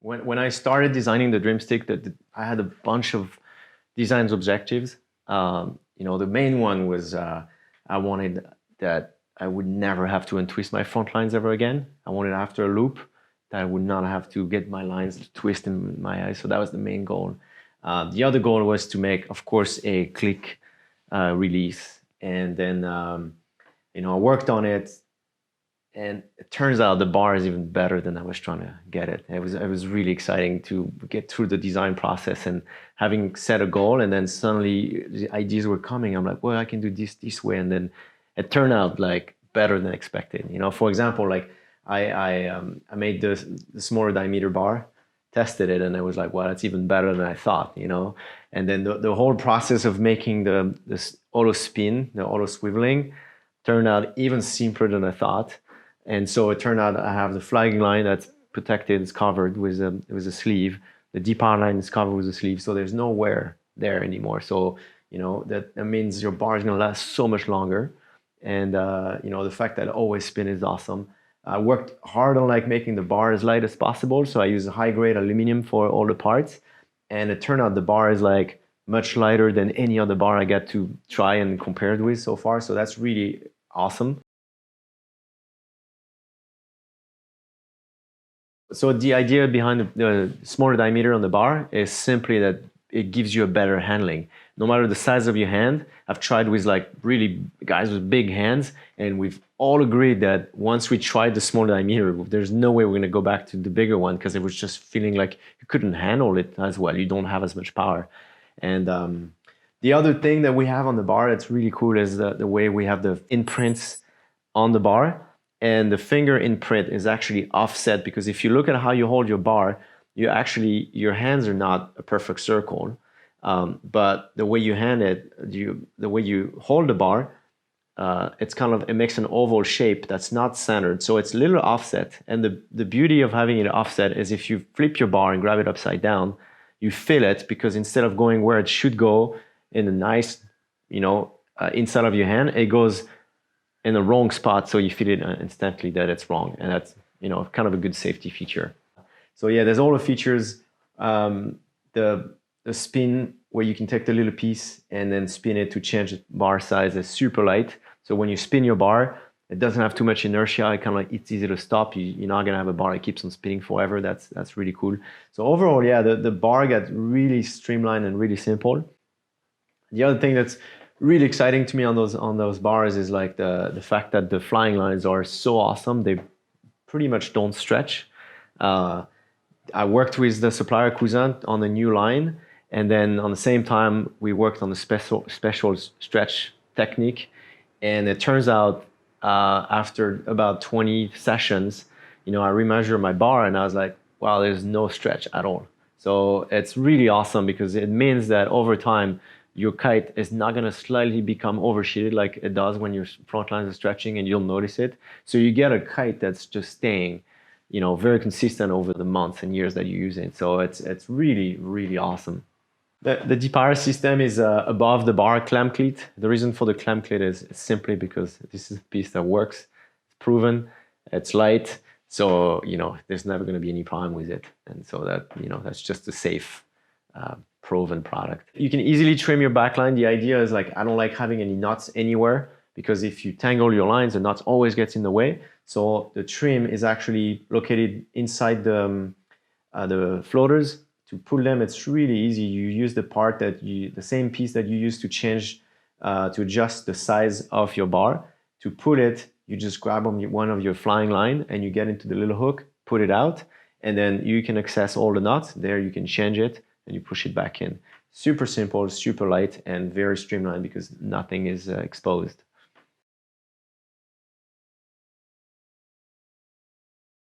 When I started designing the DreamStick, I had a bunch of design objectives. The main one was I wanted that I would never have to untwist my front lines ever again. I wanted after a loop that I would not have to get my lines to twist in my eyes. So that was the main goal. The other goal was to make, of course, a click release. And then, I worked on it. And it turns out the bar is even better than I was trying to get it. It was really exciting to get through the design process and having set a goal, and then suddenly the ideas were coming. I'm like, well, I can do this way, and then it turned out like better than expected. For example, like I made the smaller diameter bar, tested it, and I was like, well, that's even better than I thought. And then the whole process of making this auto spin, the auto swiveling, turned out even simpler than I thought. And so it turned out I have the flying line that's protected, it's covered with a sleeve. The depower line is covered with a sleeve, so there's no wear there anymore. So that means your bar is going to last so much longer. And the fact that it always spin is awesome. I worked hard on making the bar as light as possible, so I use high-grade aluminum for all the parts. And it turned out the bar is much lighter than any other bar I get to try and compare it with so far. So that's really awesome. So the idea behind the smaller diameter on the bar is simply that it gives you a better handling. No matter the size of your hand, I've tried with really guys with big hands, and we've all agreed that once we tried the smaller diameter, there's no way we're going to go back to the bigger one, because it was just feeling like you couldn't handle it as well. You don't have as much power. And the other thing that we have on the bar that's really cool is the way we have the imprints on the bar. And the finger imprint is actually offset, because if you look at how you hold your bar, your hands are not a perfect circle, but the way you hand it, the way you hold the bar, it makes an oval shape that's not centered, so it's a little offset. And the beauty of having it offset is if you flip your bar and grab it upside down, you feel it, because instead of going where it should go in a nice, inside of your hand, it goes in the wrong spot, so you feel it instantly that it's wrong. And that's kind of a good safety feature. So yeah, there's all the features. The spin, where you can take the little piece and then spin it to change the bar size, is super light. So when you spin your bar, it doesn't have too much inertia. It's easy to stop. You're not gonna have a bar that keeps on spinning forever. That's really cool. So overall, yeah, the bar got really streamlined and really simple. The other thing that's really exciting to me on those bars is the fact that the flying lines are so awesome. They pretty much don't stretch. I worked with the supplier Cousin on a new line, and then on the same time we worked on the special stretch technique. And it turns out after about 20 sessions, I remeasured my bar, and I was like, wow, there's no stretch at all. So it's really awesome, because it means that over time your kite is not going to slightly become overshooted like it does when your front lines are stretching, and you'll notice it. So you get a kite that's just staying, very consistent over the months and years that you use it. So it's really, really awesome. The depower system is above the bar clamp cleat. The reason for the clamp cleat is simply because this is a piece that works. It's proven, it's light, so there's never going to be any problem with it. And so that's just a safe, proven product. You can easily trim your backline. The idea is I don't like having any knots anywhere, because if you tangle your lines, the knots always gets in the way. So the trim is actually located inside the floaters. To pull them, it's really easy. You use the same piece that you use to change, to adjust the size of your bar. To pull it, you just grab one of your flying line and you get into the little hook, put it out, and then you can access all the knots. There you can change it and you push it back in. Super simple, super light, and very streamlined, because nothing is exposed.